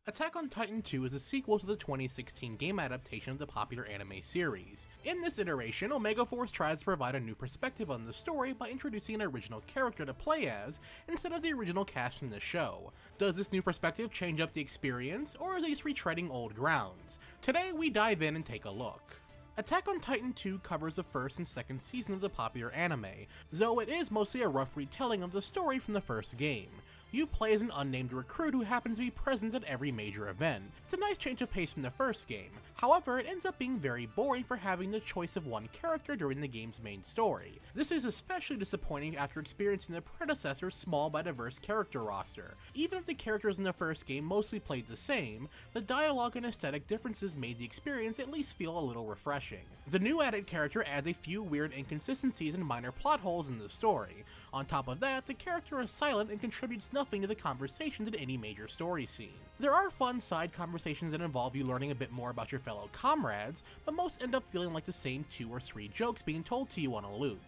Attack on Titan 2 is a sequel to the 2016 game adaptation of the popular anime series. In this iteration, Omega Force tries to provide a new perspective on the story by introducing an original character to play as, instead of the original cast in the show. Does this new perspective change up the experience, or is it just retreading old grounds? Today we dive in and take a look. Attack on Titan 2 covers the first and second season of the popular anime, though it is mostly a rough retelling of the story from the first game. You play as an unnamed recruit who happens to be present at every major event. It's a nice change of pace from the first game, however it ends up being very boring for having the choice of one character during the game's main story. This is especially disappointing after experiencing the predecessor's small but diverse character roster. Even if the characters in the first game mostly played the same, the dialogue and aesthetic differences made the experience at least feel a little refreshing. The new added character adds a few weird inconsistencies and minor plot holes in the story. On top of that, the character is silent and contributes nothing to the conversations in any major story scene. There are fun side conversations that involve you learning a bit more about your fellow comrades, but most end up feeling like the same 2 or 3 jokes being told to you on a loop.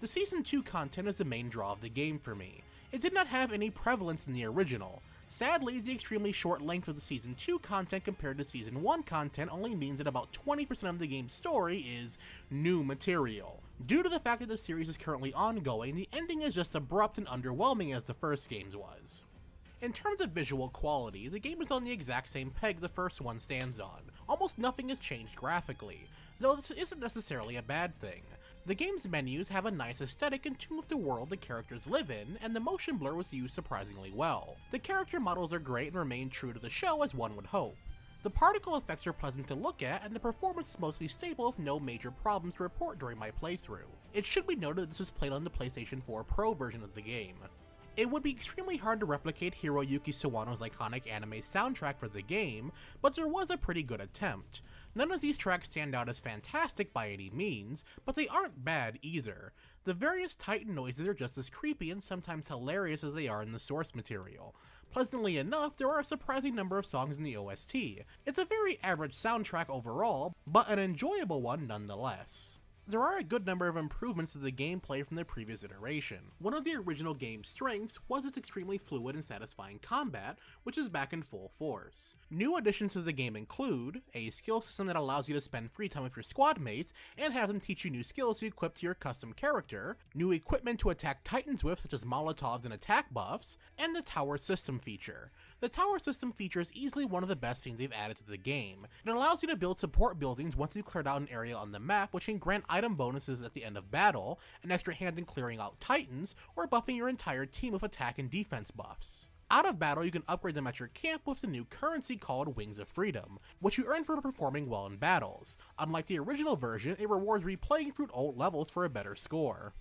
The Season 2 content is the main draw of the game for me. It did not have any prevalence in the original. Sadly, the extremely short length of the Season 2 content compared to Season 1 content only means that about 20% of the game's story is new material. Due to the fact that the series is currently ongoing, the ending is just abrupt and underwhelming as the first game's was. In terms of visual quality, the game is on the exact same peg the first one stands on. Almost nothing has changed graphically, though this isn't necessarily a bad thing. The game's menus have a nice aesthetic in tune with the world the characters live in, and the motion blur was used surprisingly well. The character models are great and remain true to the show as one would hope. The particle effects are pleasant to look at, and the performance is mostly stable with no major problems to report during my playthrough. It should be noted that this was played on the PlayStation 4 Pro version of the game. It would be extremely hard to replicate Hiroyuki Sawano's iconic anime soundtrack for the game, but there was a pretty good attempt. None of these tracks stand out as fantastic by any means, but they aren't bad either. The various Titan noises are just as creepy and sometimes hilarious as they are in the source material. Pleasantly enough, there are a surprising number of songs in the OST. It's a very average soundtrack overall, but an enjoyable one nonetheless. There are a good number of improvements to the gameplay from the previous iteration. One of the original game's strengths was its extremely fluid and satisfying combat, which is back in full force. New additions to the game include a skill system that allows you to spend free time with your squad mates and have them teach you new skills to equip to your custom character, new equipment to attack titans with such as molotovs and attack buffs, and the tower system feature. The tower system feature is easily one of the best things they've added to the game. It allows you to build support buildings once you've cleared out an area on the map, which can grant item bonuses at the end of battle, an extra hand in clearing out titans, or buffing your entire team with attack and defense buffs. Out of battle, you can upgrade them at your camp with the new currency called Wings of Freedom, which you earn for performing well in battles. Unlike the original version, it rewards replaying through old levels for a better score.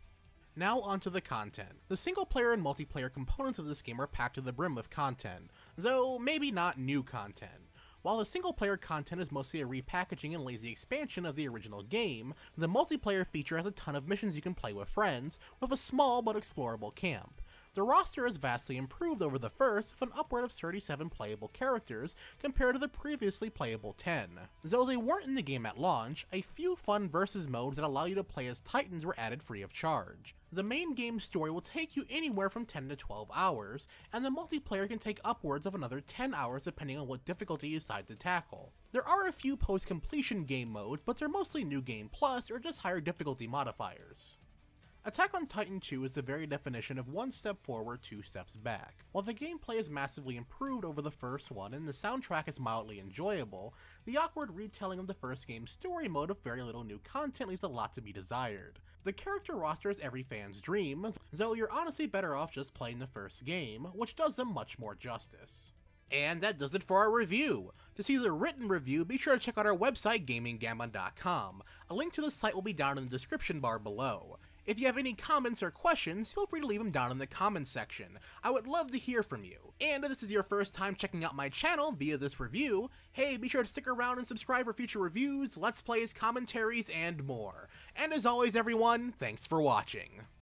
Now onto the content. The single player and multiplayer components of this game are packed to the brim with content, though maybe not new content. While the single-player content is mostly a repackaging and lazy expansion of the original game, the multiplayer feature has a ton of missions you can play with friends, with a small but explorable camp. The roster is vastly improved over the first, with an upward of 37 playable characters compared to the previously playable 10. Though they weren't in the game at launch, a few fun versus modes that allow you to play as Titans were added free of charge. The main game story will take you anywhere from 10 to 12 hours, and the multiplayer can take upwards of another 10 hours depending on what difficulty you decide to tackle. There are a few post-completion game modes, but they're mostly New Game Plus or just higher difficulty modifiers. Attack on Titan 2 is the very definition of one step forward, 2 steps back. While the gameplay is massively improved over the first one and the soundtrack is mildly enjoyable, the awkward retelling of the first game's story mode with very little new content leaves a lot to be desired. The character roster is every fan's dream, though you're honestly better off just playing the first game, which does them much more justice. And that does it for our review. To see the written review, be sure to check out our website, gaminggamma.com. A link to the site will be down in the description bar below. If you have any comments or questions, feel free to leave them down in the comments section. I would love to hear from you. And if this is your first time checking out my channel via this review, hey, be sure to stick around and subscribe for future reviews, let's plays, commentaries, and more. And as always everyone, thanks for watching.